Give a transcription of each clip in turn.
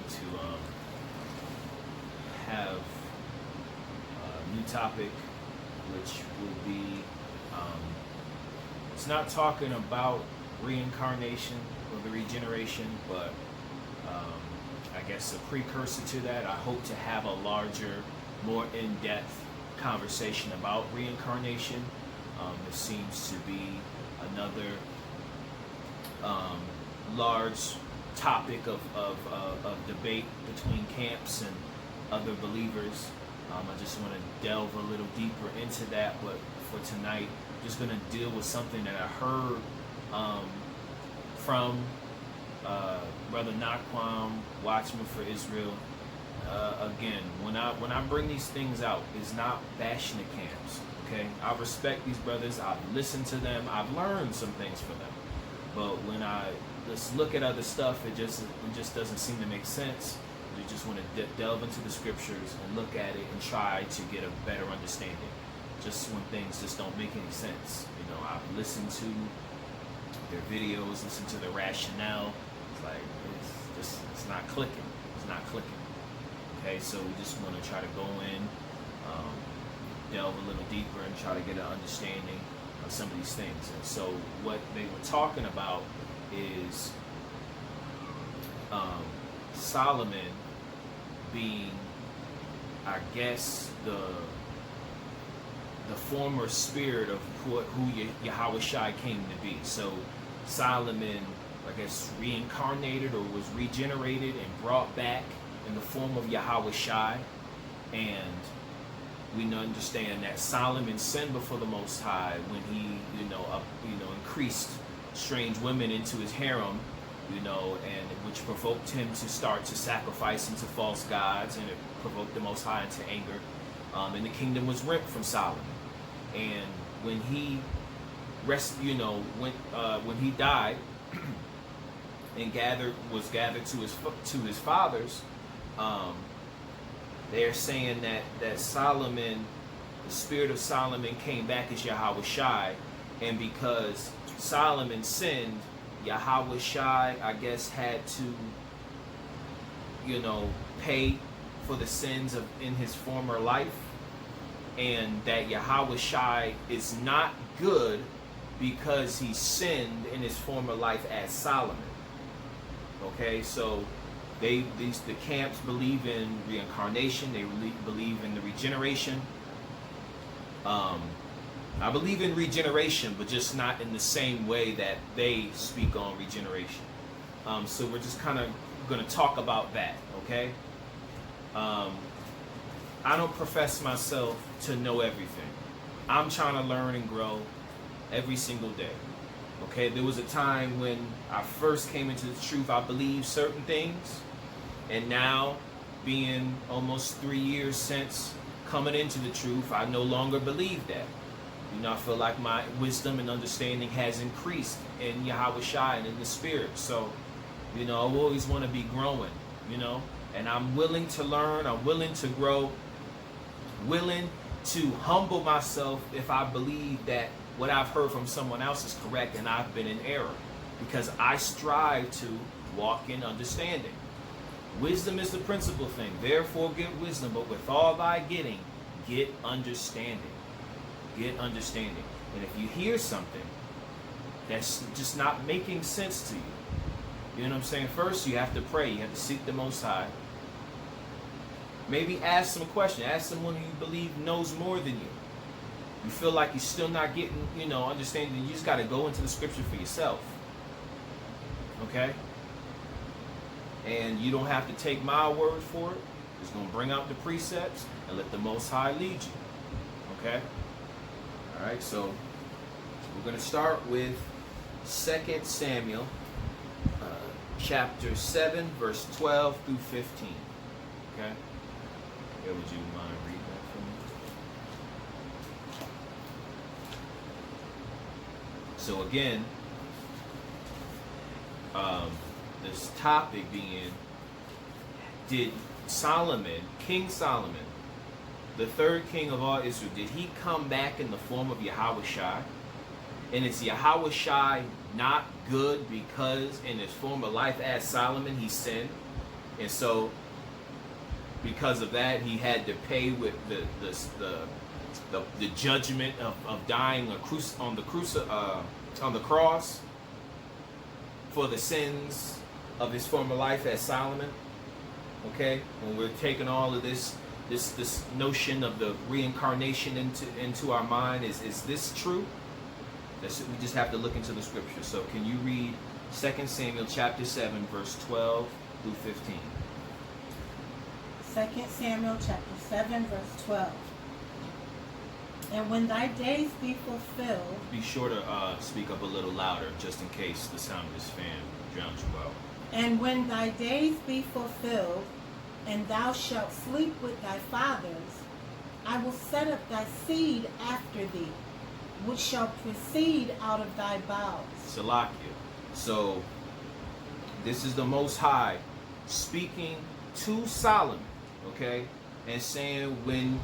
to have a new topic, which will be, it's not talking about reincarnation or the regeneration, but I guess a precursor to that. I hope to have a larger, more in-depth conversation about reincarnation. It seems to be another large topic of debate between camps and other believers. I just want to delve a little deeper into that, but for tonight, I'm just going to deal with something that I heard from Brother Naquam, Watchman for Israel. Again, when I bring these things out, it's not bashing the camps. Okay, I respect these brothers. I've listened to them. I've learned some things from them. But when let's look at other stuff, it just doesn't seem to make sense. You just want to delve into the scriptures and look at it and try to get a better understanding. Just when things just don't make any sense. You know, I've listened to their videos, listened to their rationale. It's like it's not clicking. It's not clicking. Okay, so we just want to try to go in, delve a little deeper, and try to get an understanding of some of these things. And so what they were talking about is Solomon being, I guess, the former spirit of who Yahawashi came to be. So Solomon, I guess, reincarnated or was regenerated and brought back in the form of Yahawashi. And we understand that Solomon sinned before the Most High when he, increased strange women into his harem, and which provoked him to start to sacrifice into false gods, and it provoked the Most High into anger. And the kingdom was rent from Solomon. And when he when he died and was gathered to his fathers, they're saying that Solomon, the spirit of Solomon, came back as Yahawashi, and because Solomon sinned, Yahawashi, I guess, had to, pay for the sins in his former life, and that Yahawashi is not good because he sinned in his former life as Solomon. Okay, so the camps believe in reincarnation. They believe in the regeneration. I believe in regeneration, but just not in the same way that they speak on regeneration. So we're just kind of going to talk about that, okay? I don't profess myself to know everything. I'm trying to learn and grow every single day. Okay, there was a time when I first came into the truth, I believed certain things. And now, being almost 3 years since coming into the truth, I no longer believe that. I feel like my wisdom and understanding has increased in Yahawashi and in the spirit. So, I always want to be growing, and I'm willing to learn, I'm willing to grow, willing to humble myself if I believe that what I've heard from someone else is correct and I've been in error, because I strive to walk in understanding. Wisdom is the principal thing. Therefore get wisdom, but with all thy getting, get understanding. Get understanding. And if you hear something that's just not making sense to you, you know what I'm saying? First, you have to pray. You have to seek the Most High. Maybe ask some questions. Ask someone who you believe knows more than you. You feel like you're still not getting, understanding. You just got to go into the scripture for yourself. Okay? And you don't have to take my word for it. Just going to bring out the precepts and let the Most High lead you. Okay? All right, so we're going to start with 2 Samuel chapter 7, verse 12 through 15. Okay? Yeah, would you mind reading that for me? So again, this topic being, did Solomon, King Solomon, the third king of all Israel, did he come back in the form of Yahawashi? And is Yahawashi not good because in his former life as Solomon he sinned? And so, because of that, he had to pay with the judgment of dying on the cross for the sins of his former life as Solomon. Okay, when we're taking all of this notion of the reincarnation into our mind, is this true? We just have to look into the scripture. So can you read 2 Samuel chapter 7, verse 12 through 15? 2 Samuel chapter 7, verse 12. And when thy days be fulfilled... Be sure to speak up a little louder, just in case the sound of this fan drowns you out. And when thy days be fulfilled, and thou shalt sleep with thy fathers, I will set up thy seed after thee, which shall proceed out of thy bowels. Salakia. So, this is the Most High speaking to Solomon, okay, and saying when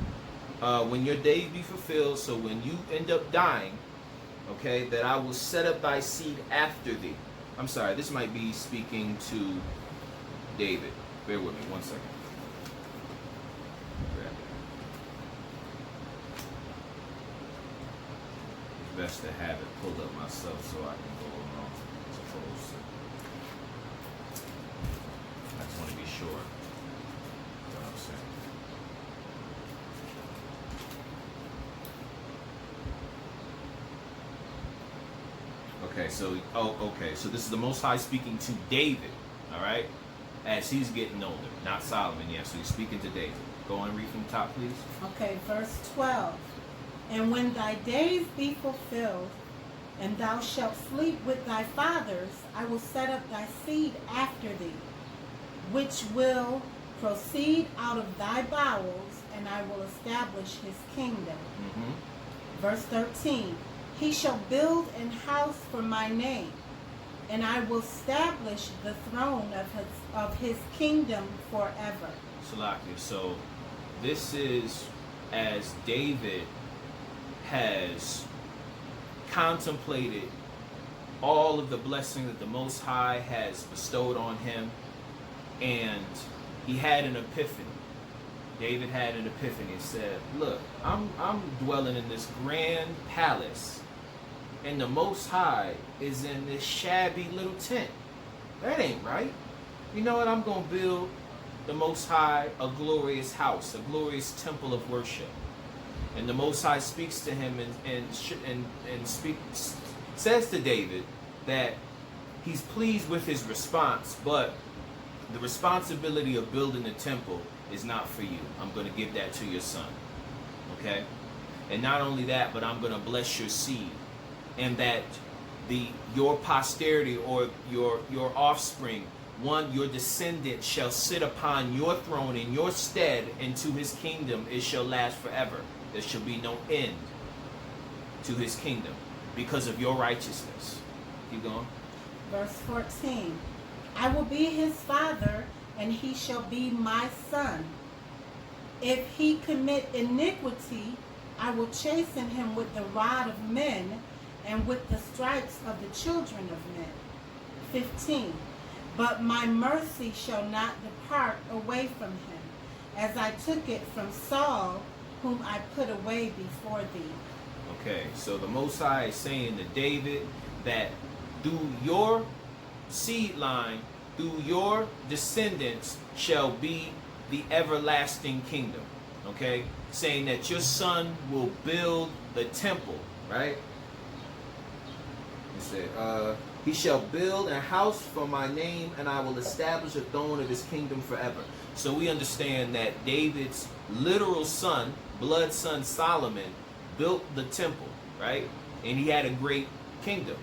your days be fulfilled, so when you end up dying, okay, that I will set up thy seed after thee. I'm sorry, this might be speaking to David. Bear with me 1 second. It's best to have it pulled up myself so I can go along as opposed to. I just want to be sure. That's what I'm saying. Okay, so this is the Most High speaking to David, all right, as he's getting older, not Solomon yet, so he's speaking to David. Go on, read from the top, please. Okay, verse 12. And when thy days be fulfilled, and thou shalt sleep with thy fathers, I will set up thy seed after thee, which will proceed out of thy bowels, and I will establish his kingdom. Verse 13. He shall build an house for my name, and I will establish the throne of his kingdom forever. Salakia. So this is as David has contemplated all of the blessing that the Most High has bestowed on him, and he had an epiphany. David had an epiphany and said, look, I'm dwelling in this grand palace, and the Most High is in this shabby little tent. That ain't right. You know what? I'm going to build the Most High a glorious house, a glorious temple of worship. And the Most High speaks to him and says to David that he's pleased with his response, but the responsibility of building the temple is not for you. I'm going to give that to your son. Okay? And not only that, but I'm going to bless your seed. And that your posterity or your offspring, your descendant shall sit upon your throne in your stead, and to his kingdom it shall last forever. There shall be no end to his kingdom because of your righteousness. Keep going. Verse 14. I will be his father, and he shall be my son. If he commit iniquity, I will chasten him with the rod of men, and with the stripes of the children of men. 15. But my mercy shall not depart away from him, as I took it from Saul, whom I put away before thee. Okay, so the Most High is saying to David that through your seed line, through your descendants shall be the everlasting kingdom. Okay, saying that your son will build the temple, right? He said, he shall build a house for my name, and I will establish a throne of his kingdom forever. So we understand that David's literal son, blood son Solomon, built the temple, right? And he had a great kingdom.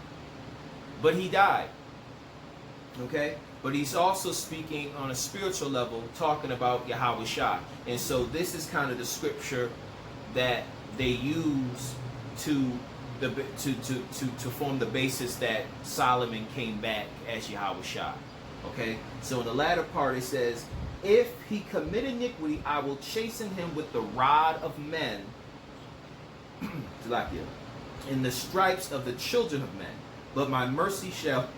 But he died. Okay? But he's also speaking on a spiritual level, talking about Yahawashi. And so this is kind of the scripture that they use to form the basis that Solomon came back as Yahawashi. Okay? So in the latter part it says, if he commit iniquity, I will chasten him with the rod of men, in the stripes of the children of men. But my mercy shall,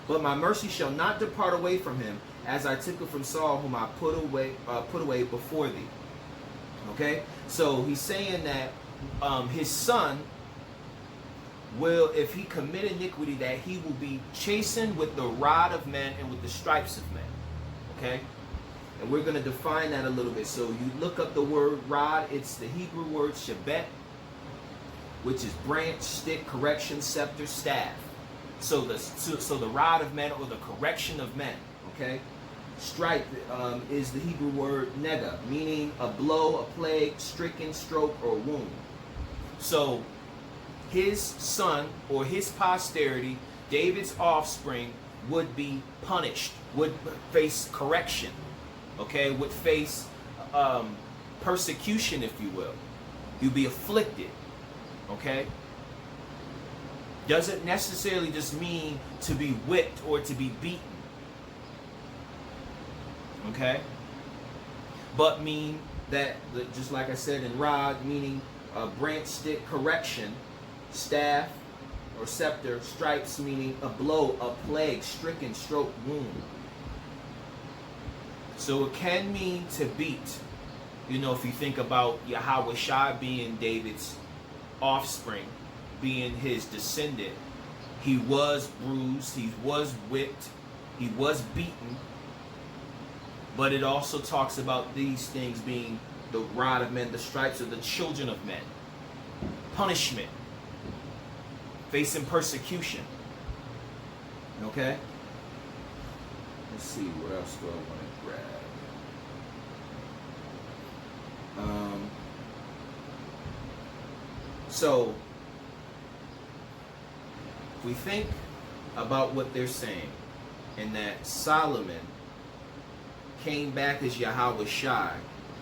But my mercy shall not depart away from him, as I took it from Saul, whom I put away before thee. Okay, so he's saying that his son will, if he commit iniquity, that he will be chastened with the rod of men and with the stripes of men. Okay, and we're going to define that a little bit. So you look up the word rod. It's the Hebrew word shabet, which is branch, stick, correction, scepter, staff. So the rod of men, or the correction of men. Okay, stripe is the Hebrew word nega, meaning a blow, a plague, stricken, stroke, or wound. So his son, or his posterity, David's offspring, would be punished, would face correction, okay, would face persecution, if you will. You'd be afflicted, okay? Doesn't necessarily just mean to be whipped or to be beaten, okay? But mean that, just like I said in rod, meaning branch, stick, correction, staff or scepter, stripes meaning a blow, a plague, stricken, stroke, wound. So it can mean to beat. You know, if you think about Yahawashi being David's offspring, being his descendant, he was bruised, he was whipped, he was beaten. But it also talks about these things being the rod of men, the stripes of the children of men. Punishment. Facing persecution. Okay? Let's see, what else do I want to grab? So, we think about what they're saying, and that Solomon came back as Yahawashi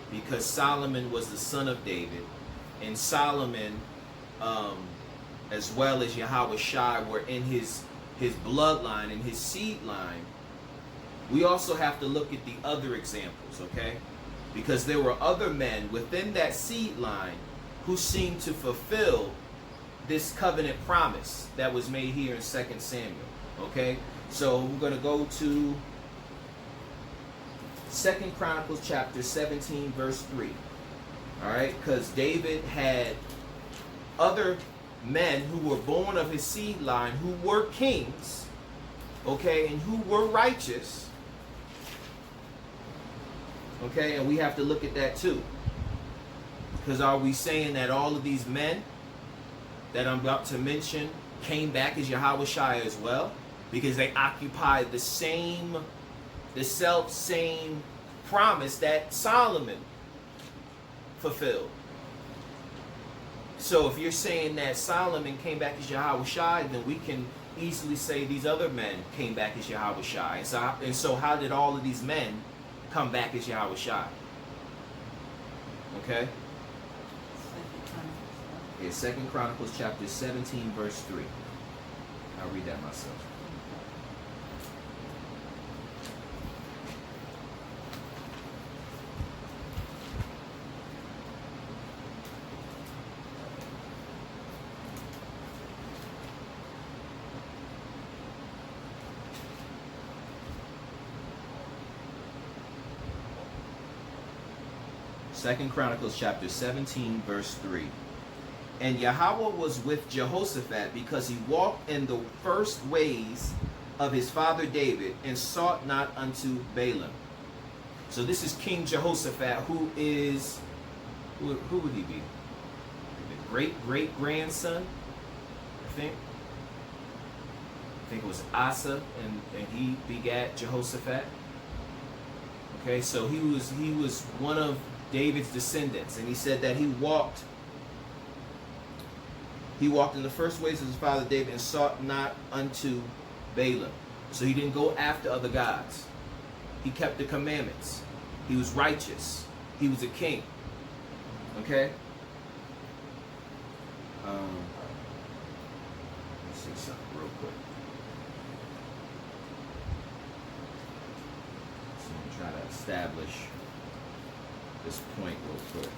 because Solomon was the son of David, and Solomon, as well as Yahawashi, were in his bloodline, in his seed line. We also have to look at the other examples, okay? Because there were other men within that seed line who seemed to fulfill this covenant promise that was made here in 2 Samuel, okay? So we're going to go to 2 Chronicles chapter 17, verse 3. All right? Because David had other men who were born of his seed line who were kings, okay, and who were righteous, okay, and we have to look at that too. Because are we saying that all of these men that I'm about to mention came back as Yahawashi as well? Because they occupied the same promise that Solomon fulfilled. So if you're saying that Solomon came back as Yahawashi, then we can easily say these other men came back as Yahawashi. And so how did all of these men come back as Yahawashi? Okay? Yeah, 2 Chronicles chapter 17, verse 3. I'll read that myself. Second Chronicles chapter 17, verse 3. And Yahweh was with Jehoshaphat because he walked in the first ways of his father David and sought not unto Baalim. So this is King Jehoshaphat, who is, who would he be? The great-great-grandson, I think. I think it was Asa, and he begat Jehoshaphat. Okay, so he was one of David's descendants, and he said that he walked in the first ways of his father David and sought not unto Baalim. So he didn't go after other gods. He kept the commandments. He was righteous. He was a king. Okay? Let's see something real quick. So I'm going to try to establish this point real quick.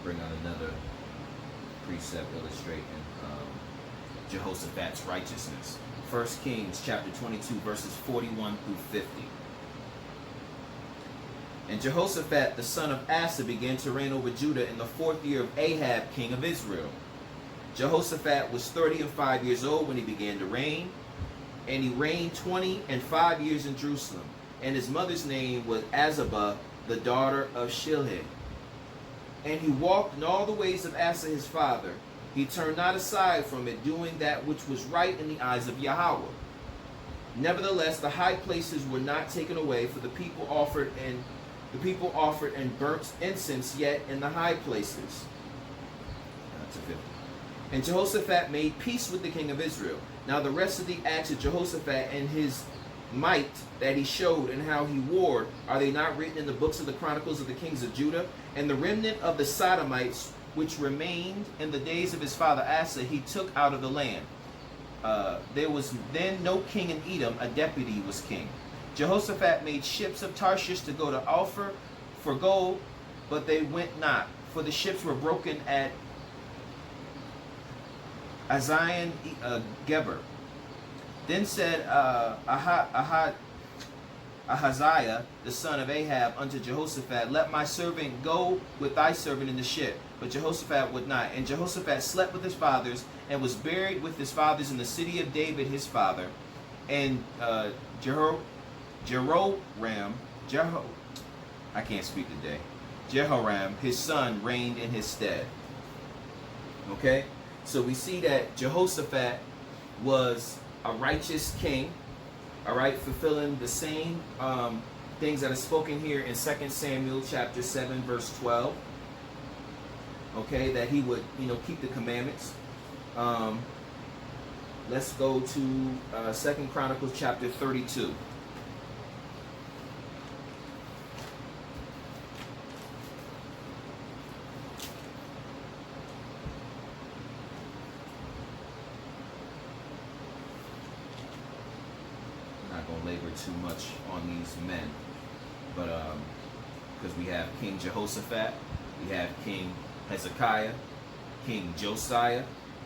bring out another precept illustrating Jehoshaphat's righteousness. 1 Kings chapter 22, verses 41 through 50. And Jehoshaphat, the son of Asa, began to reign over Judah in the 4th year of Ahab, king of Israel. Jehoshaphat was 35 years old when he began to reign, and he reigned 25 years in Jerusalem. And his mother's name was Azabah, the daughter of Shilhi. And he walked in all the ways of Asa his father. He turned not aside from it, doing that which was right in the eyes of Yahweh. Nevertheless, the high places were not taken away, for the people offered and burnt incense yet in the high places. And Jehoshaphat made peace with the king of Israel. Now the rest of the acts of Jehoshaphat and his might that he showed and how he warred, are they not written in the books of the chronicles of the kings of Judah? And the remnant of the Sodomites, which remained in the days of his father Asa, he took out of the land. There was then no king in Edom, a deputy was king. Jehoshaphat made ships of Tarshish to go to Ophir for gold, but they went not, for the ships were broken at Azion Geber. Then said Ahaziah, the son of Ahab, unto Jehoshaphat, let my servant go with thy servant in the ship. But Jehoshaphat would not. And Jehoshaphat slept with his fathers, and was buried with his fathers in the city of David his father. And Jehoram, I can't speak today. Jehoram, his son, reigned in his stead. Okay? So we see that Jehoshaphat was a righteous king, all right, fulfilling the same things that are spoken here in 2 Samuel chapter 7, verse 12. Okay, that he would, keep the commandments. Let's go to 2 Chronicles chapter 32. Labor too much on these men, but because we have King Jehoshaphat, we have King Hezekiah, King Josiah,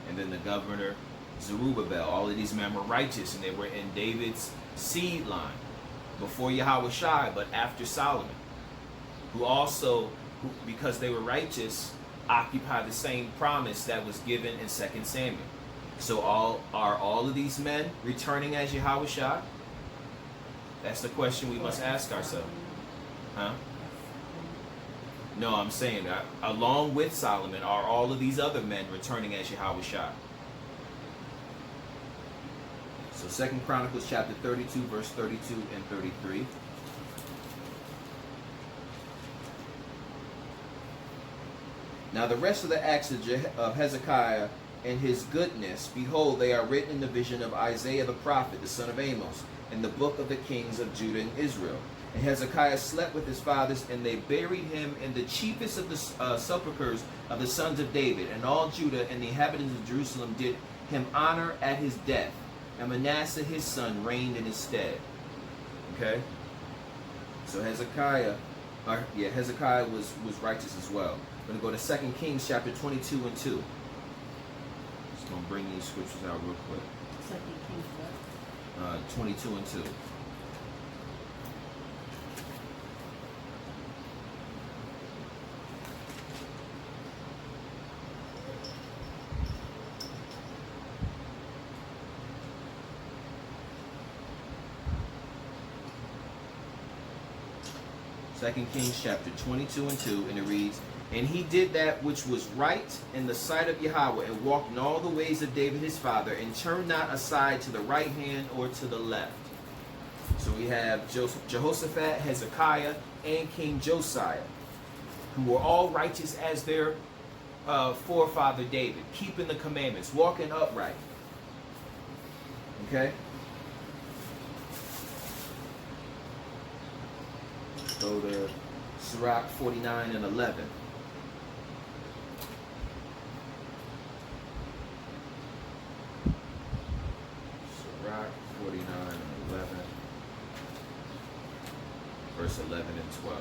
and then the governor Zerubbabel. All of these men were righteous, and they were in David's seed line before Yahawashi, but after Solomon, who also, because they were righteous, occupied the same promise that was given in 2 Samuel. So are all of these men returning as Yahawashi? That's the question we must ask ourselves. Huh? No, I'm saying that along with Solomon, are all of these other men returning as Yahawashi? So 2 Chronicles chapter 32, verse 32 and 33. Now the rest of the acts of Hezekiah and his goodness, behold, they are written in the vision of Isaiah the prophet, the son of Amos, in the book of the kings of Judah and Israel. And Hezekiah slept with his fathers, and they buried him in the chiefest of the sepulchres of the sons of David. And all Judah and the inhabitants of Jerusalem did him honor at his death. And Manasseh his son reigned in his stead. Okay? So Hezekiah was righteous as well. We're going to go to 2 Kings chapter 22 and 2. Just going to bring these scriptures out real quick. 2 Kings 22 and 2. Second Kings chapter 22 and 2, and it reads, and he did that which was right in the sight of Yahweh, and walked in all the ways of David his father, and turned not aside to the right hand or to the left. So we have Jehoshaphat, Hezekiah, and King Josiah, who were all righteous as their forefather David, keeping the commandments, walking upright. Okay? Go to Sirach 49 and 11. Sirach 49 and 11. Verse 11 and 12.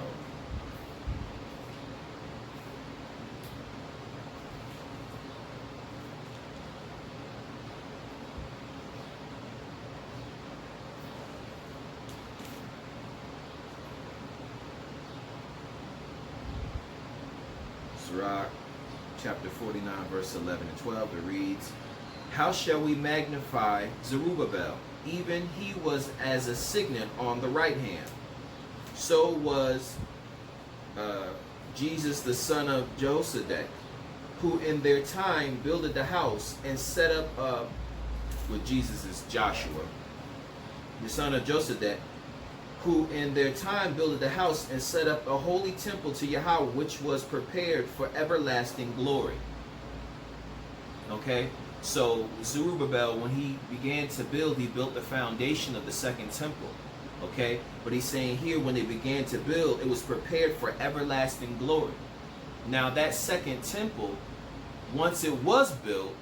Sirach, chapter 49, verse 11 and 12. It reads, how shall we magnify Zerubbabel? Even he was as a signet on the right hand. So was Jesus the son of Josedek, who in their time builded the house and set up with Jesus is Joshua, the son of Josedek, who in their time builded the house and set up a holy temple to Yahweh, which was prepared for everlasting glory. Okay, so Zerubbabel, when he began to build, he built the foundation of the second temple. Okay, but he's saying here, when they began to build, it was prepared for everlasting glory. Now that second temple, once it was built,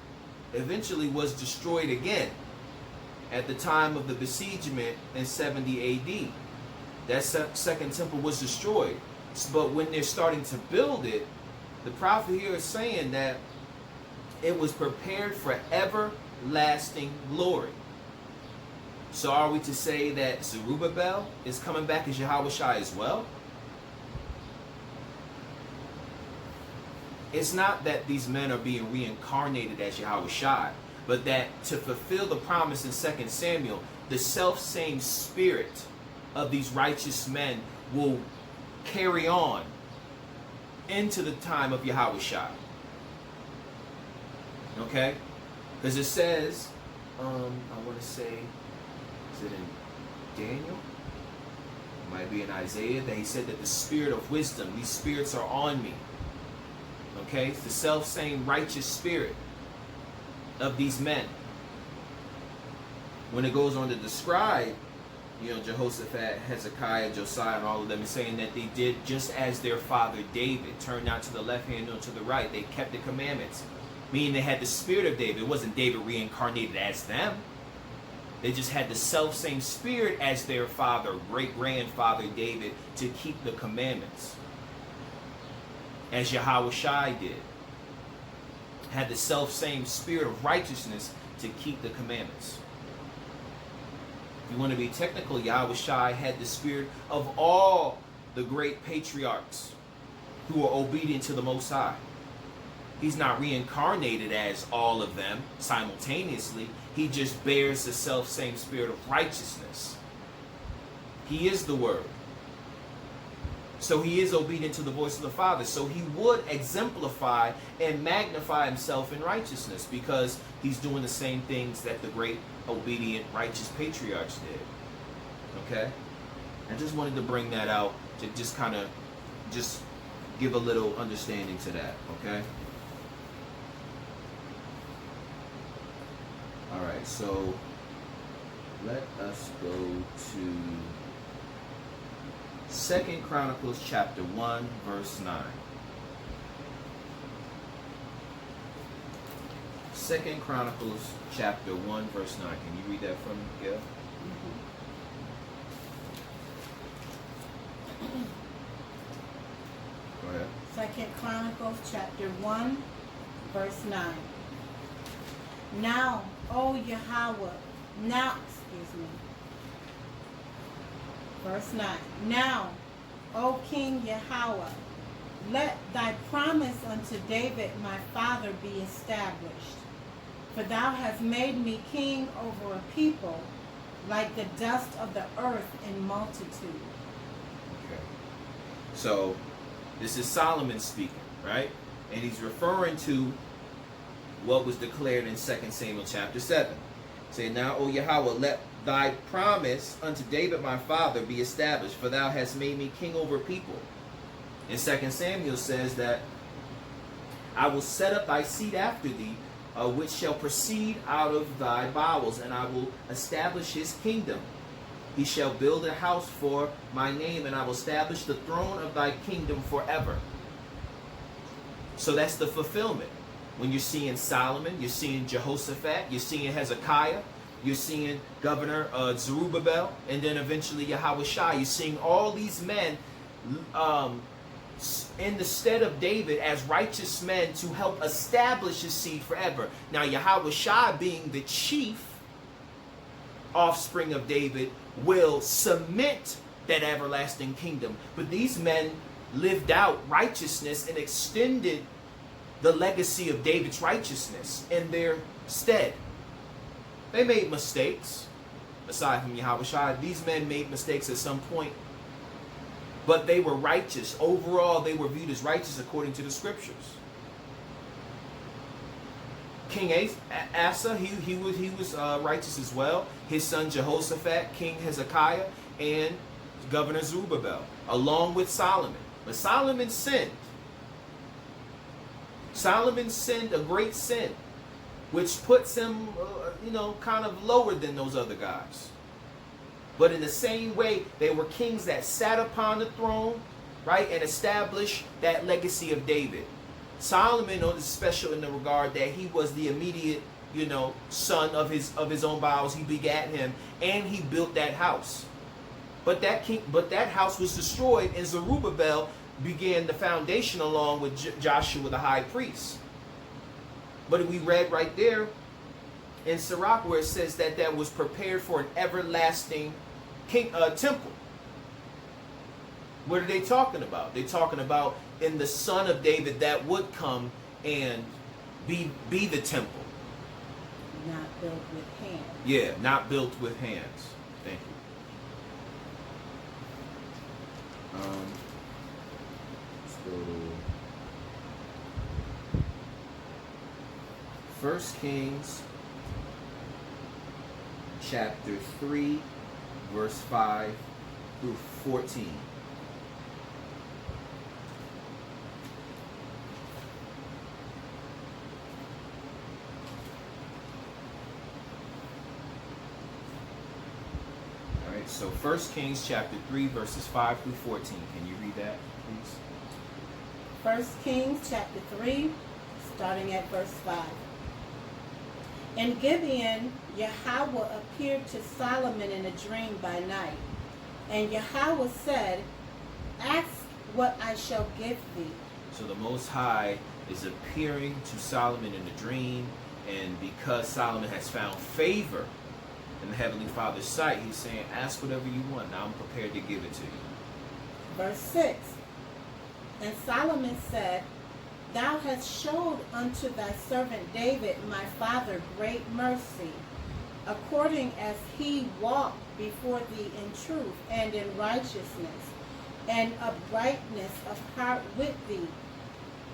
eventually was destroyed again at the time of the besiegement in 70 AD. That second temple was destroyed. But when they're starting to build it, the prophet here is saying that it was prepared for everlasting glory. So are we to say that Zerubbabel is coming back as Yahawashi as well? It's not that these men are being reincarnated as Yahawashi, but that to fulfill the promise in 2 Samuel, the self-same spirit of these righteous men will carry on into the time of Yahawashi. Okay? Because it says, I want to say, is it in Daniel? It might be in Isaiah, that he said that the spirit of wisdom, these spirits are on me. Okay? It's the self-same righteous spirit of these men. When it goes on to describe, Jehoshaphat, Hezekiah, Josiah, and all of them, is saying that they did just as their father David, turned not to the left hand nor to the right. They kept the commandments, meaning they had the spirit of David. It wasn't David reincarnated as them. They just had the self-same spirit as their father, great-grandfather David, to keep the commandments, as Yahawashi did. Had the self-same spirit of righteousness to keep the commandments. If you want to be technical, Yahawashi had the spirit of all the great patriarchs who were obedient to the Most High. He's not reincarnated as all of them simultaneously. He just bears the self-same spirit of righteousness. He is the Word. So he is obedient to the voice of the Father. So he would exemplify and magnify himself in righteousness, because he's doing the same things that the great, obedient, righteous patriarchs did. Okay? I just wanted to bring that out to just kind of just give a little understanding to that. Okay? Alright, so let us go to 2 Chronicles chapter 1, verse 9. 2 Chronicles chapter 1, verse 9. Can you read that for me, Gail? Go ahead. 2 Chronicles chapter 1, verse 9. Now, O Yahweh, verse 9. Now, O King Yahweh, let thy promise unto David my father be established. For thou hast made me king over a people like the dust of the earth in multitude. Okay. So, this is Solomon speaking, right? And he's referring to what was declared in 2 Samuel chapter 7. Saying, now, O Yahweh, let thy promise unto David my father be established, for thou hast made me king over people. And 2 Samuel says that I will set up thy seed after thee, which shall proceed out of thy bowels, and I will establish his kingdom. He shall build a house for my name, and I will establish the throne of thy kingdom forever. So that's the fulfillment. When you're seeing Solomon, you're seeing Jehoshaphat, you're seeing Hezekiah, you're seeing Governor Zerubbabel, and then eventually Yahawashi. You're seeing all these men in the stead of David as righteous men to help establish his seed forever. Now Yahawashi, being the chief offspring of David, will cement that everlasting kingdom. But these men lived out righteousness and extended the legacy of David's righteousness in their stead. They made mistakes. Aside from Yahawashi, these men made mistakes at some point. But they were righteous. Overall, they were viewed as righteous according to the scriptures. King Asa, he was righteous as well. His son Jehoshaphat, King Hezekiah, and Governor Zerubbabel, along with Solomon. But Solomon sinned. Solomon sinned a great sin, which puts him, kind of lower than those other guys. But in the same way, they were kings that sat upon the throne, right, and established that legacy of David. Solomon is special in the regard that he was the immediate, son of his own bowels. He begat him, and he built that house. But that house was destroyed, and Zerubbabel began the foundation along with Joshua the high priest. But we read right there in Sirach where it says that was prepared for an everlasting temple. What are they talking about? They're talking about in the son of David that would come and be the temple. Not built with hands. Yeah, not built with hands. Thank you. Let's go to 1 Kings chapter 3, verse 5 through 14. All right, so 1 Kings chapter 3, verses 5 through 14. Can you read that, please? 1 Kings chapter 3, starting at verse 5. In Gibeon, Yahweh appeared to Solomon in a dream by night. And Yahweh said, ask what I shall give thee. So the Most High is appearing to Solomon in a dream, and because Solomon has found favor in the Heavenly Father's sight, he's saying, ask whatever you want. Now I'm prepared to give it to you. Verse 6. And Solomon said, thou hast showed unto thy servant David my father great mercy, according as he walked before thee in truth and in righteousness and uprightness of heart with thee.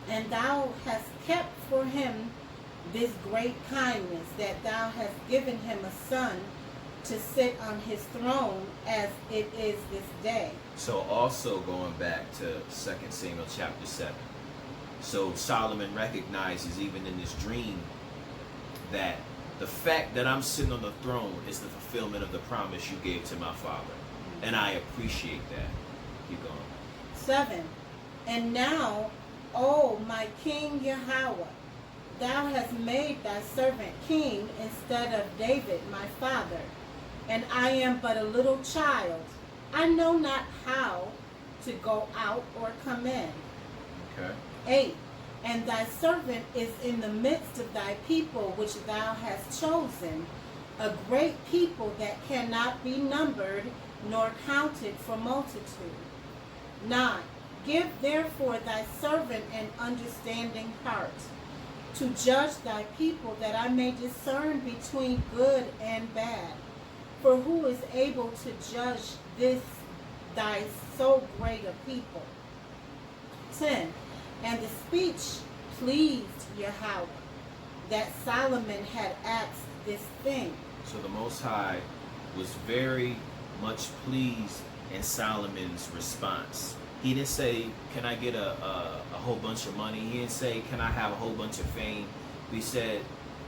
And thou hast kept for him this great kindness, that thou hast given him a son to sit on his throne as it is this day. So also going back to 2 Samuel chapter 7. So Solomon recognizes even in this dream that the fact that I'm sitting on the throne is the fulfillment of the promise you gave to my father. And I appreciate that. Keep going. 7. And now, O my King Yahweh, thou hast made thy servant king instead of David my father, and I am but a little child. I know not how to go out or come in. Okay. 8. And thy servant is in the midst of thy people which thou hast chosen, a great people that cannot be numbered nor counted for multitude. 9. Give therefore thy servant an understanding heart, to judge thy people, that I may discern between good and bad. For who is able to judge this thy so great a people? 10. And the speech pleased Yahweh, that Solomon had asked this thing. So the Most High was very much pleased in Solomon's response. He didn't say, can I get a whole bunch of money? He didn't say, can I have a whole bunch of fame? He said,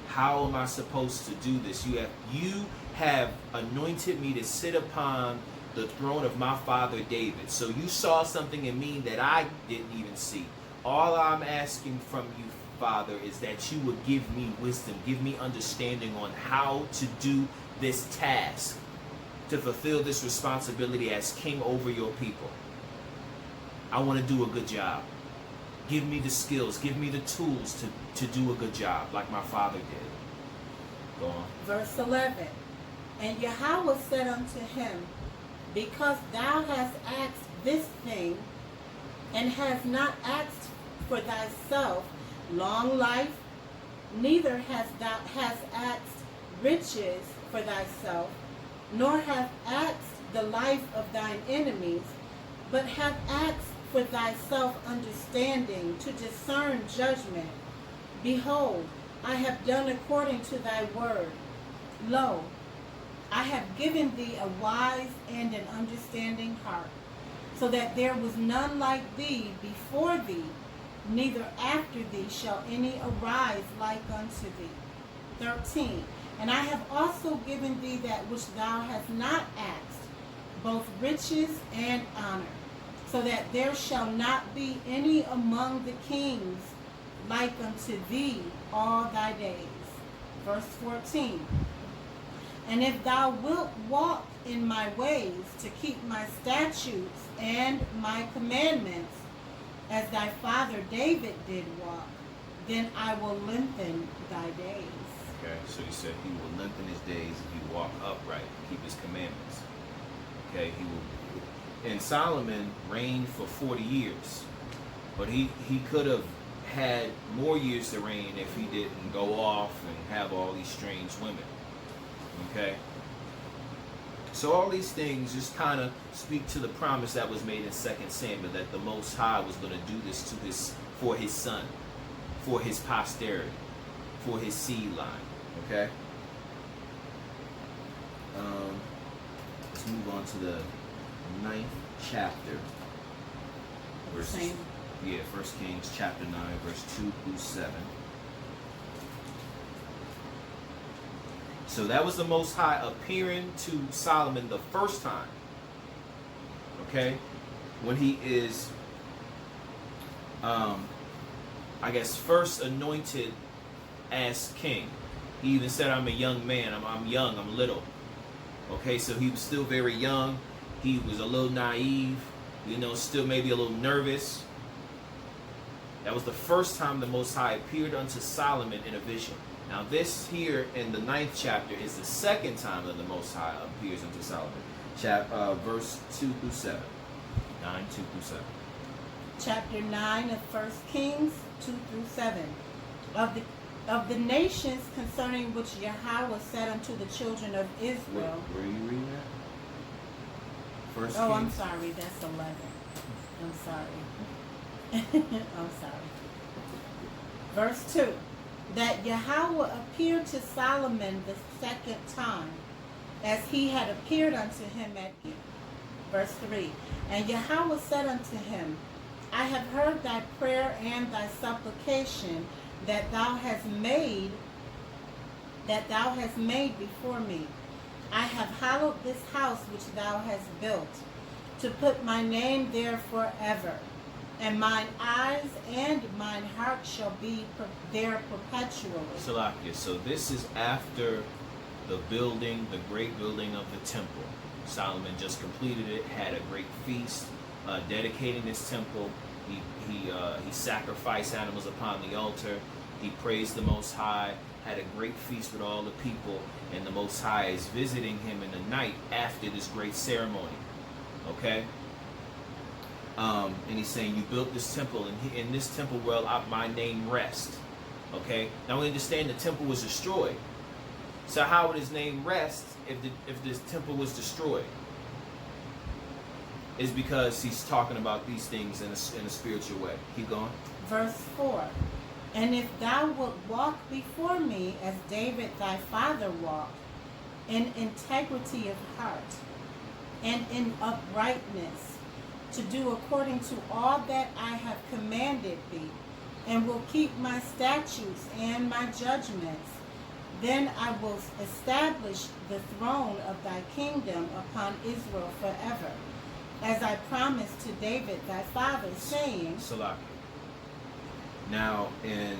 how am I supposed to do this? You have anointed me to sit upon the throne of my father David. So you saw something in me that I didn't even see. All I'm asking from you, Father, is that you would give me wisdom, give me understanding on how to do this task, to fulfill this responsibility as king over your people. I want to do a good job. Give me the skills, give me the tools to do a good job like my father did. Go on. Verse 11. And Yahweh said unto him, because thou hast asked this thing, and has not asked for thyself long life, neither hast asked riches for thyself, nor hast asked the life of thine enemies, but have asked for thyself understanding to discern judgment. Behold, I have done according to thy word. Lo, I have given thee a wise and an understanding heart, so that there was none like thee before thee, neither after thee shall any arise like unto thee. 13. And I have also given thee that which thou hast not asked, both riches and honor, so that there shall not be any among the kings like unto thee all thy days. Verse 14. And if thou wilt walk in my ways to keep my statutes and my commandments, as thy father David did walk, then I will lengthen thy days. Okay, so he said he will lengthen his days if you walk upright and keep his commandments. Okay, he will. And Solomon reigned for 40 years, but he could have had more years to reign if he didn't go off and have all these strange women. Okay, so all these things just kind of speak to the promise that was made in 2 Samuel, that the Most High was going to do this for his son, for his posterity, for his seed line. Okay, let's move on to the 9th chapter. Same. 1 Kings chapter 9, verse 2 through 7. So that was the Most High appearing to Solomon the first time. Okay? When he is, first anointed as king. He even said, I'm a young man. I'm young. I'm little. Okay? So he was still very young. He was a little naive. Still maybe a little nervous. That was the first time the Most High appeared unto Solomon in a vision. Now this here in the 9th chapter is the second time that the Most High appears unto Solomon. Verse 2 through 7. 9, 2 through 7. Chapter 9 of 1 Kings 2 through 7. Of the nations concerning which Yahweh said unto the children of Israel. Where are you reading that? First Oh, Kings? I'm sorry. That's 11. I'm sorry. I'm sorry. Verse 2. That Yahweh appeared to Solomon the second time, as he had appeared unto him at Gihon. Verse 3. And Yahweh said unto him, I have heard thy prayer and thy supplication that thou hast made before me. I have hallowed this house which thou hast built, to put my name there forever. And mine eyes and mine heart shall be there perpetually. Salakia. So this is after the great building of the temple. Solomon just completed it, had a great feast, dedicating this temple. He sacrificed animals upon the altar. He praised the Most High, had a great feast with all the people, and the Most High is visiting him in the night after this great ceremony. Okay? And he's saying, you built this temple, and in this temple will my name rest. Okay? Now we understand the temple was destroyed. So how would his name rest if this temple was destroyed? It's because he's talking about these things in a spiritual way. Keep going. Verse 4. And if thou wilt walk before me as David thy father walked, in integrity of heart and in uprightness, to do according to all that I have commanded thee, and will keep my statutes and my judgments, then I will establish the throne of thy kingdom upon Israel forever, as I promised to David thy father, saying. Salaki. Now in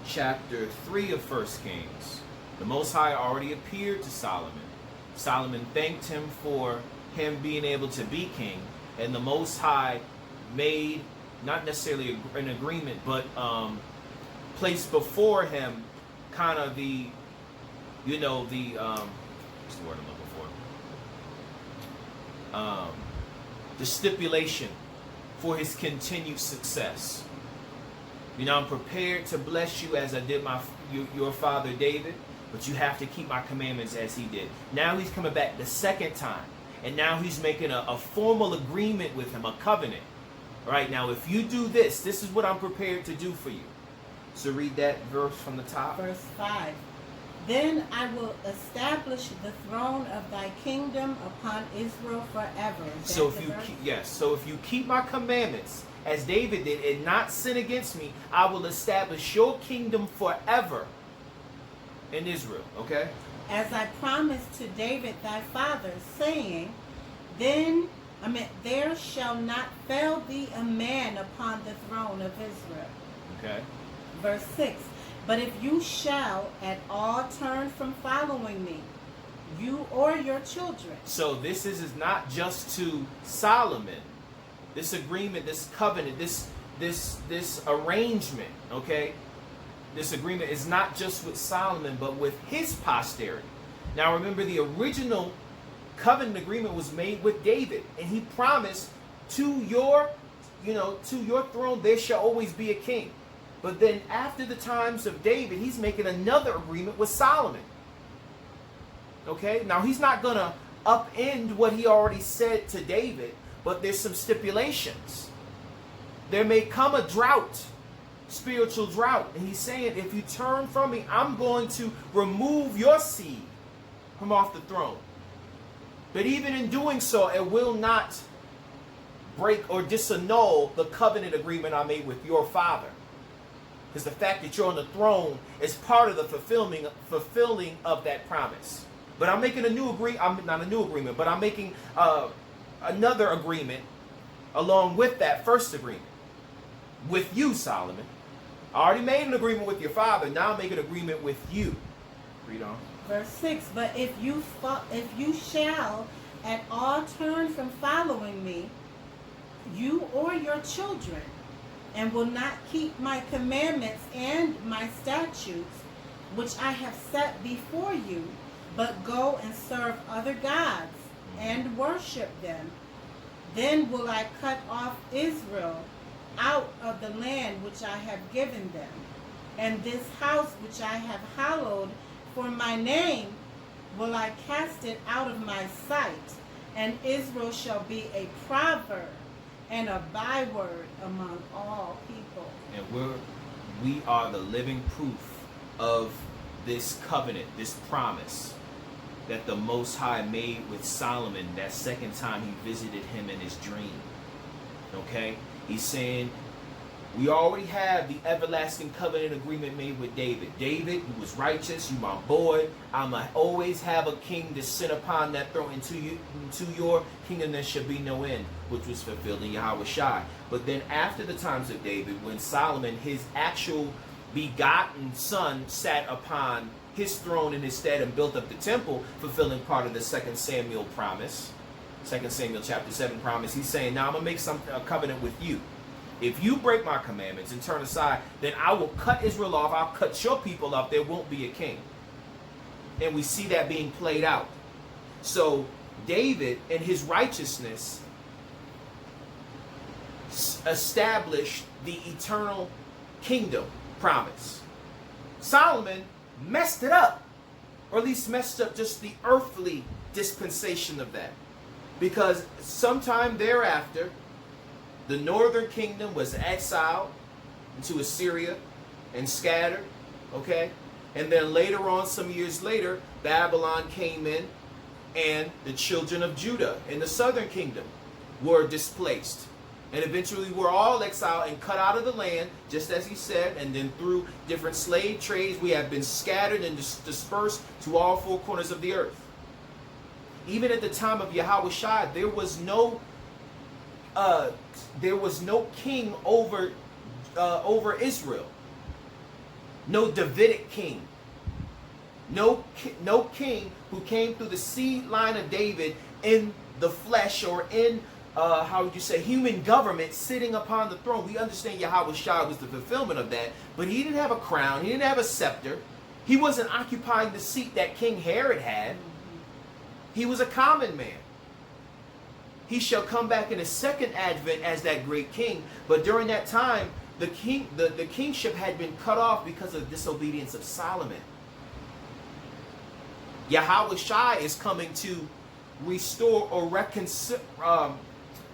chapter 3 of 1 Kings, the Most High already appeared to Solomon. Solomon thanked him for him being able to be king, and the Most High made, not necessarily an agreement, but placed before him kind of the, what's the word I'm looking for? The stipulation for his continued success. I'm prepared to bless you as I did your father David, but you have to keep my commandments as he did. Now he's coming back the second time, and now he's making a formal agreement with him, a covenant. All right, now if you do this, this is what I'm prepared to do for you. So read that verse from the top. Verse 5. Then I will establish the throne of thy kingdom upon Israel forever. So if you keep my commandments as David did and not sin against me, I will establish your kingdom forever in Israel. Okay? As I promised to David thy father, saying, there shall not fail thee a man upon the throne of Israel. Okay. Verse 6. But if you shall at all turn from following me, you or your children. So this is not just to Solomon. This agreement, this covenant, this arrangement, okay? This agreement is not just with Solomon, but with his posterity. Now remember, the original covenant agreement was made with David, and he promised to your throne there shall always be a king. But then after the times of David, he's making another agreement with Solomon. Okay? Now he's not going to upend what he already said to David, but there's some stipulations. There may come a drought, spiritual drought. And he's saying, if you turn from me, I'm going to remove your seed from off the throne. But even in doing so, it will not break or disannul the covenant agreement I made with your father. Because the fact that you're on the throne is part of the fulfilling of that promise. But I'm making I'm making another agreement along with that first agreement with you, Solomon. I already made an agreement with your father. Now I'm making an agreement with you. Read on. Verse 6. But if you shall at all turn from following me, you or your children, and will not keep my commandments and my statutes, which I have set before you, but go and serve other gods and worship them, then will I cut off Israel out of the land which I have given them, and this house which I have hallowed for my name will I cast it out of my sight, and Israel shall be a proverb and a byword among all people. And we are the living proof of this covenant, this promise that the Most High made with Solomon that second time he visited him in his dream. Okay? He's saying, we already have the everlasting covenant agreement made with David. David, you was righteous, you my boy. I'ma always have a king to sit upon that throne. Into your kingdom there shall be no end, which was fulfilled in Yahawashi. But then after the times of David, when Solomon, his actual begotten son, sat upon his throne in his stead and built up the temple, fulfilling part of the 2 Samuel promise, 2 Samuel chapter 7 promise, he's saying, now I'm going to make a covenant with you. If you break my commandments and turn aside, then I will cut Israel off. I'll cut your people off. There won't be a king. And we see that being played out. So David, in his righteousness, established the eternal kingdom promise. Solomon messed it up, or at least messed up just the earthly dispensation of that. Because sometime thereafter, the northern kingdom was exiled into Assyria and scattered, okay? And then later on, some years later, Babylon came in, and the children of Judah in the southern kingdom were displaced. And eventually were all exiled and cut out of the land, just as he said, and then through different slave trades, we have been scattered and dispersed to all four corners of the earth. Even at the time of Yahawashi, there was no king over Israel. No Davidic king. No king who came through the seed line of David in the flesh, or in human government, sitting upon the throne. We understand Yahawashi was the fulfillment of that, but he didn't have a crown, he didn't have a scepter, he wasn't occupying the seat that King Herod had. He was a common man. he shall come back in his second advent as that great king. But during that time, the kingship had been cut off because of the disobedience of Solomon. Yahawashi is coming to restore or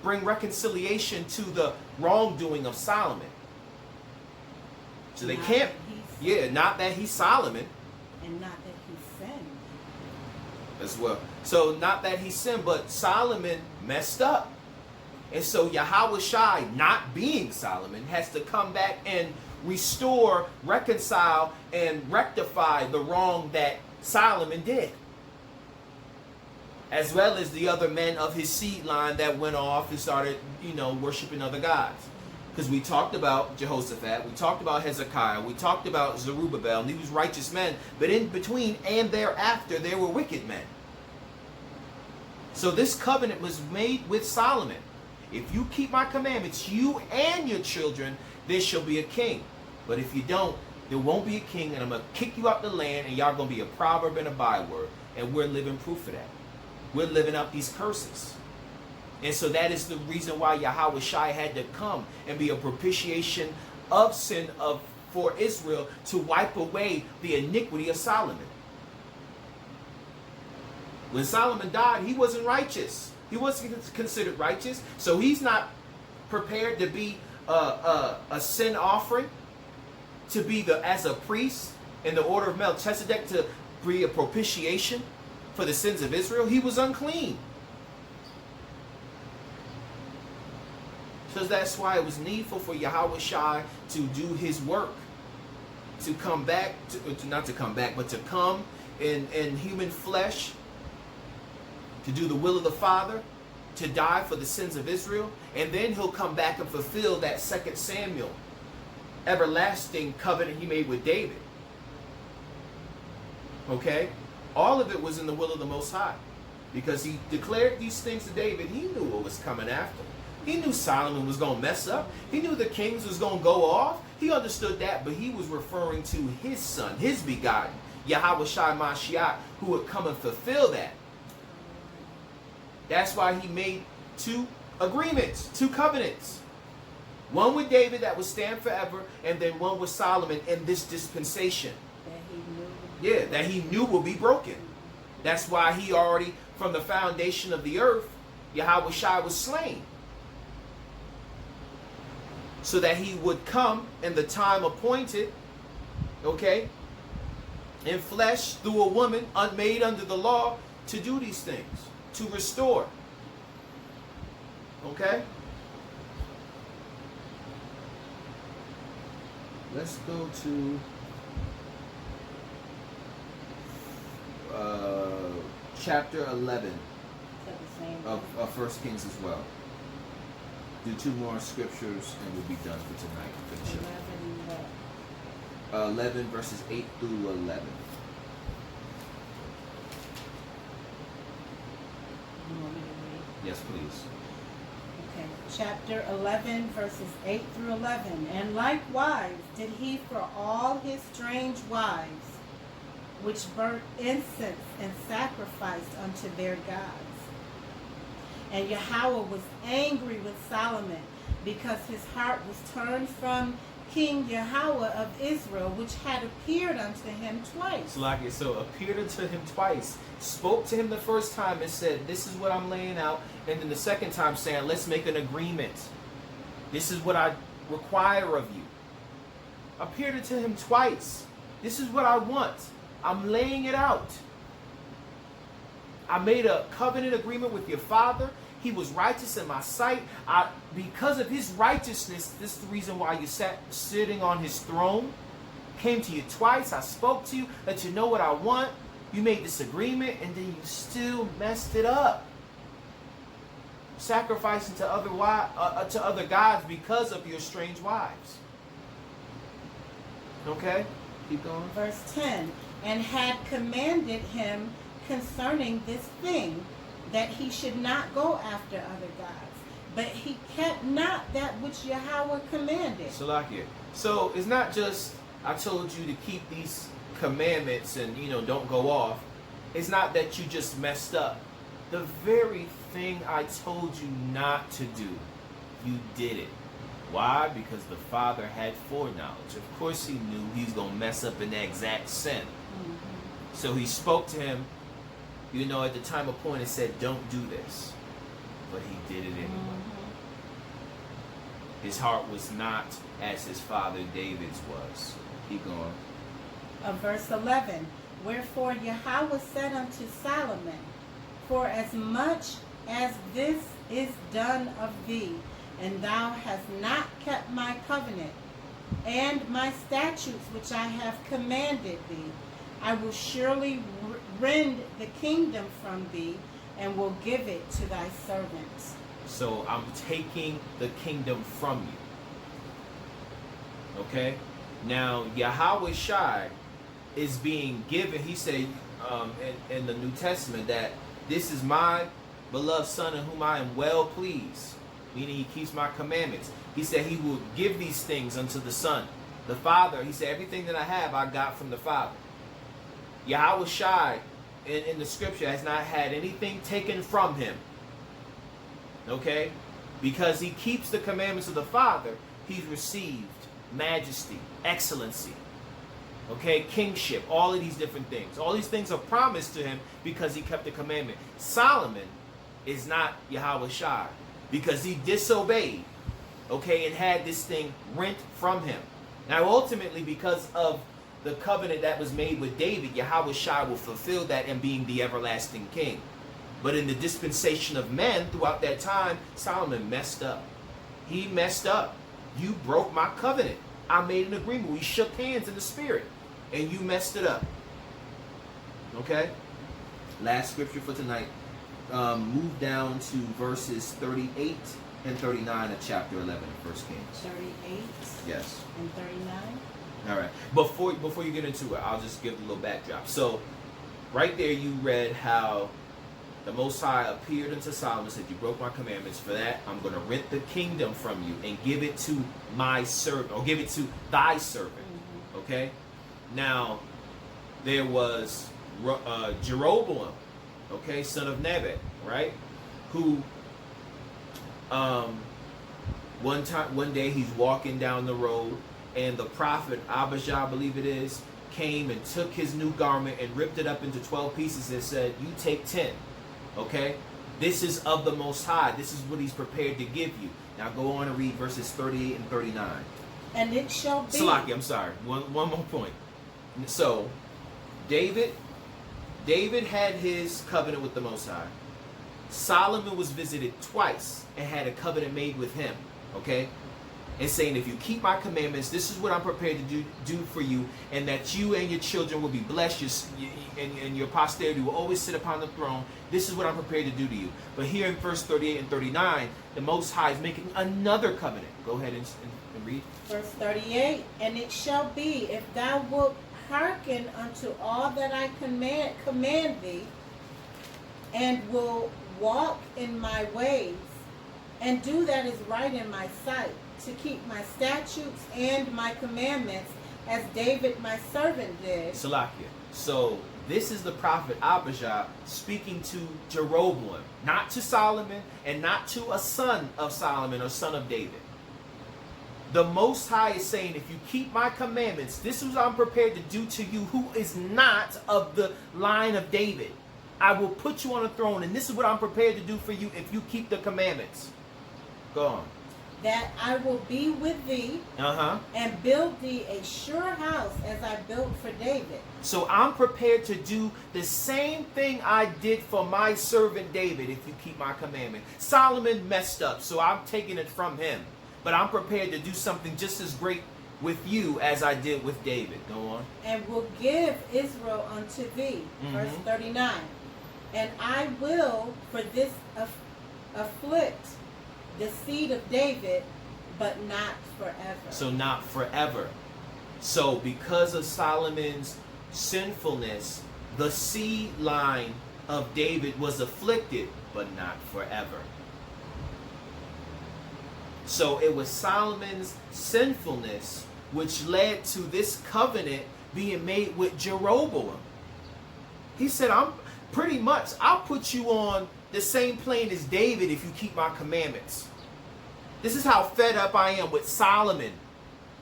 bring reconciliation to the wrongdoing of Solomon. So they can't, not that he's Solomon. And not that he sinned. As well. So not that he sinned, but Solomon messed up. And so Yahawashi, not being Solomon, has to come back and restore, reconcile, and rectify the wrong that Solomon did. As well as the other men of his seed line that went off and started, worshiping other gods. Because we talked about Jehoshaphat, we talked about Hezekiah, we talked about Zerubbabel, and these righteous men. But in between and thereafter, there were wicked men. So this covenant was made with Solomon. If you keep my commandments, you and your children, there shall be a king. But if you don't, there won't be a king, and I'm going to kick you out the land, and y'all going to be a proverb and a byword. And we're living proof of that. We're living up these curses. And so that is the reason why Yahawashi had to come and be a propitiation of sin for Israel to wipe away the iniquity of Solomon. When Solomon died, he wasn't righteous. He wasn't considered righteous. So he's not prepared to be a sin offering, to be as a priest in the order of Melchizedek, to be a propitiation for the sins of Israel. He was unclean. So that's why it was needful for Yahawashi to do his work, to come back, not to come back, but to come in human flesh, to do the will of the Father, to die for the sins of Israel, and then he'll come back and fulfill that 2 Samuel everlasting covenant he made with David. Okay? All of it was in the will of the Most High, because he declared these things to David. He knew what was coming after. He knew Solomon was going to mess up. He knew the kings was going to go off. He understood that, but he was referring to his son, his begotten, Yahawashi Mashiach, who would come and fulfill that. That's why he made 2 agreements, 2 covenants. One with David that would stand forever, and then one with Solomon in this dispensation. That he knew will be broken. That's why he already, from the foundation of the earth, Yahawashi was slain. So that he would come in the time appointed, okay, in flesh through a woman made under the law to do these things, to restore. Okay? Let's go to chapter 11 of 1 Kings as well. Do 2 more scriptures and we'll be done for tonight. 11 verses 8 through 11. You want me to read? Yes, please. Okay. Chapter 11, verses 8 through 11. And likewise did he for all his strange wives, which burnt incense and sacrificed unto their gods. And Yahweh was angry with Solomon, because his heart was turned from King Yahweh of Israel, which had appeared unto him twice. So appeared unto him twice, spoke to him the first time and said, this is what I'm laying out. And then the second time saying, let's make an agreement. This is what I require of you. Appeared unto him twice. This is what I want. I'm laying it out. I made a covenant agreement with your father. He was righteous in my sight. Because of his righteousness, this is the reason why you sitting on his throne. Came to you twice. I spoke to you, let you know what I want. You made this agreement, and then you still messed it up. Sacrificing to other gods because of your strange wives. Okay? Keep going. Verse 10. And had commanded him concerning this thing, that he should not go after other gods. But he kept not that which Yahweh commanded. Salakia. So it's not just, I told you to keep these commandments and, don't go off. It's not that you just messed up. The very thing I told you not to do, you did it. Why? Because the Father had foreknowledge. Of course he knew he's going to mess up in that exact sin. Mm-hmm. So he spoke to him, at the time appointed, said, don't do this. But he did it anyway. Mm-hmm. His heart was not as his father David's was. Keep going. Verse 11. Wherefore Yahweh said unto Solomon, for as much as this is done of thee, and thou hast not kept my covenant and my statutes which I have commanded thee, I will surely rend the kingdom from thee, and will give it to thy servants. So I'm taking the kingdom from you. Okay? Now, Yahawashi is being given, he said in the New Testament, that this is my beloved Son in whom I am well pleased, meaning he keeps my commandments. He said he will give these things unto the Son. The Father, he said, everything that I have, I got from the Father. Yahawashi in the scripture has not had anything taken from him. Okay? Because he keeps the commandments of the Father, he's received majesty, excellency, okay, kingship, all of these different things. All these things are promised to him because he kept the commandment. Solomon is not Yahawashi because he disobeyed, okay, and had this thing rent from him. Now, ultimately, because of the covenant that was made with David, Yahawashi will fulfill that in being the everlasting king. But in the dispensation of men, throughout that time, Solomon messed up. He messed up. You broke my covenant. I made an agreement. We shook hands in the spirit, and you messed it up. Okay? Last scripture for tonight. Move down to verses 38 and 39 of chapter 11 of 1 Kings. 38 yes. And 39. All right. Before you get into it, I'll just give a little backdrop. So, right there you read how the Most High appeared unto Solomon and said, you broke my commandments. For that, I'm going to rent the kingdom from you and give it to my servant, or give it to thy servant. Mm-hmm. Okay? Now, there was Jeroboam, okay, son of Nebat, right? Who, one day he's walking down the road, and the prophet Abijah, I believe it is, came and took his new garment and ripped it up into 12 pieces and said, you take 10. Okay? This is of the Most High. This is what he's prepared to give you. Now go on and read verses 38 and 39. And it shall be... Salaki, I'm sorry. One more point. So, David had his covenant with the Most High. Solomon was visited twice and had a covenant made with him. Okay? And saying, if you keep my commandments, this is what I'm prepared to do for you, and that you and your children will be blessed, and your posterity will always sit upon the throne. This is what I'm prepared to do to you. But here in verse 38 and 39, the Most High is making another covenant. Go ahead and read. Verse 38, and it shall be, if thou wilt hearken unto all that I command thee, and will walk in my ways, and do that is right in my sight, to keep my statutes and my commandments, as David my servant did. Salakia. So this is the prophet Abijah speaking to Jeroboam, not to Solomon, and not to a son of Solomon or son of David. The Most High is saying, if you keep my commandments, this is what I'm prepared to do to you who is not of the line of David. I will put you on a throne, and this is what I'm prepared to do for you if you keep the commandments. Go on. That I will be with thee, and build thee a sure house as I built for David. So I'm prepared to do the same thing I did for my servant David if you keep my commandment. Solomon messed up, so I'm taking it from him. But I'm prepared to do something just as great with you as I did with David. Go on. And will give Israel unto thee. Verse 39. And I will for this afflict the seed of David, but not forever. So not forever. So because of Solomon's sinfulness, the seed line of David was afflicted, but not forever. So it was Solomon's sinfulness which led to this covenant being made with Jeroboam. He said, I'll put you on the same plane as David if you keep my commandments. This is how fed up I am with Solomon.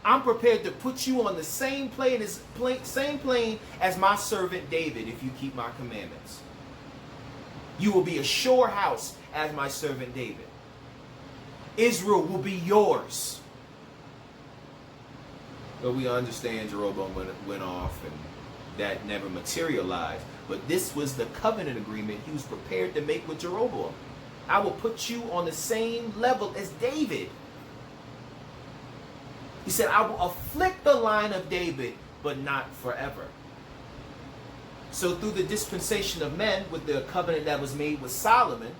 I'm prepared to put you on the same plane as my servant David if you keep my commandments. You will be a sure house as my servant David. Israel will be yours. But we understand Jeroboam went off and that never materialized. But this was the covenant agreement he was prepared to make with Jeroboam. I will put you on the same level as David. He said, I will afflict the line of David, but not forever. So through the dispensation of men, with the covenant that was made with Solomon,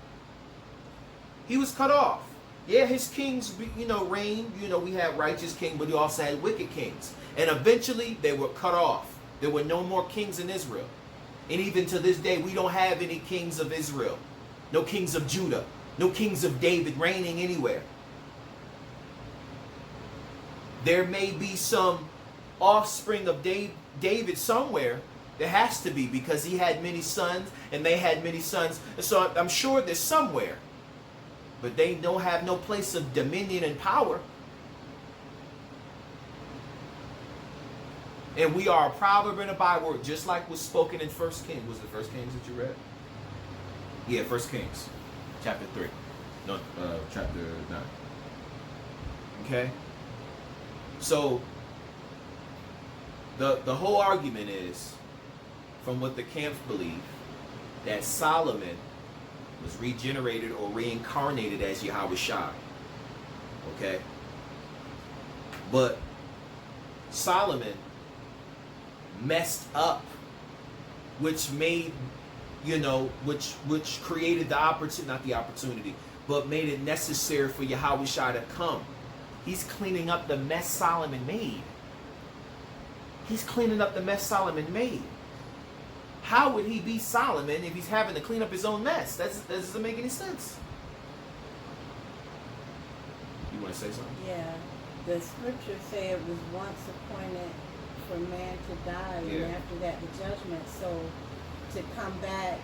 he was cut off. Yeah, his kings, reigned. We had righteous kings, but we also had wicked kings. And eventually, they were cut off. There were no more kings in Israel. And even to this day, we don't have any kings of Israel. No kings of Judah. No kings of David reigning anywhere. There may be some offspring of David somewhere. There has to be, because he had many sons and they had many sons. So I'm sure there's somewhere. But they don't have no place of dominion and power. And we are a proverb and a byword, just like was spoken in 1 Kings. Was it 1 Kings that you read? Yeah, 1 Kings, chapter 3. No, chapter 9. Okay? So, the whole argument is, from what the camps believe, that Solomon was regenerated or reincarnated as Yahawashi. Okay? But Solomon messed up, which made, which created the opportunity, not the opportunity, but made it necessary for Yahawashi to come. He's cleaning up the mess Solomon made. He's cleaning up the mess Solomon made. How would he be Solomon if he's having to clean up his own mess? That doesn't make any sense. You want to say something? Yeah. The scripture said it was once appointed for man to die, Yeah. and after that the judgment. So to come back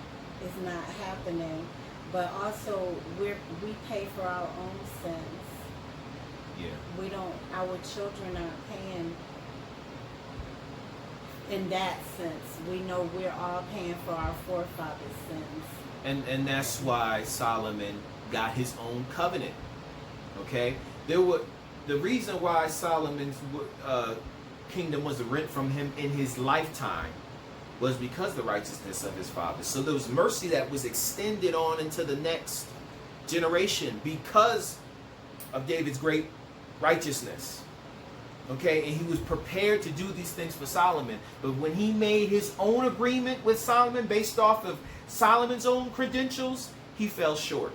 is not happening. But also we pay for our own sins. Yeah. Our children aren't paying in that sense. We know we're all paying for our forefathers' sins. And that's why Solomon got his own covenant. Okay? The reason why Solomon's kingdom was rent from him in his lifetime was because of the righteousness of his father. So there was mercy that was extended on into the next generation because of David's great righteousness. Okay, and he was prepared to do these things for Solomon. But when he made his own agreement with Solomon based off of Solomon's own credentials, he fell short.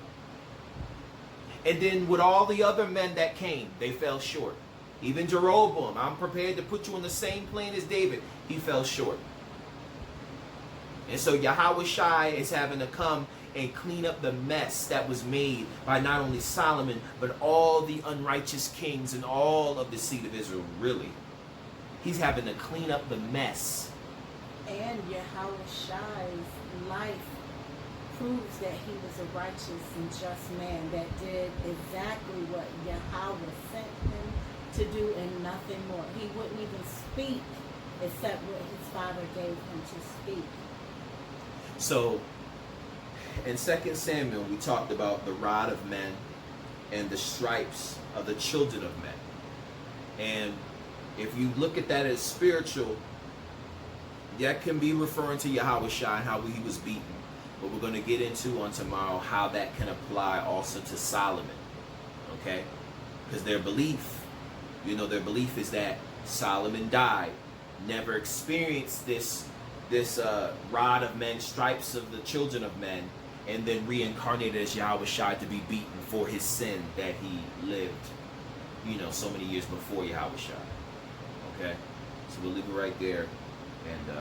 And then with all the other men that came, they fell short. Even Jeroboam, I'm prepared to put you on the same plane as David. He fell short. And so Yahawashi is having to come and clean up the mess that was made by not only Solomon, but all the unrighteous kings and all of the seed of Israel, really. He's having to clean up the mess. And Yahawashi's life proves that he was a righteous and just man that did exactly what Yahweh sent him to do and nothing more. He wouldn't even speak except what his father gave him to speak. So, in 2 Samuel, we talked about the rod of men and the stripes of the children of men. And if you look at that as spiritual, that can be referring to Yahawashi and how he was beaten. But we're going to get into on tomorrow how that can apply also to Solomon. Okay? Because their belief is that Solomon died, never experienced this rod of men, stripes of the children of men, and then reincarnated as Yahawashi to be beaten for his sin that he lived, so many years before Yahawashi. Okay? So we'll leave it right there. And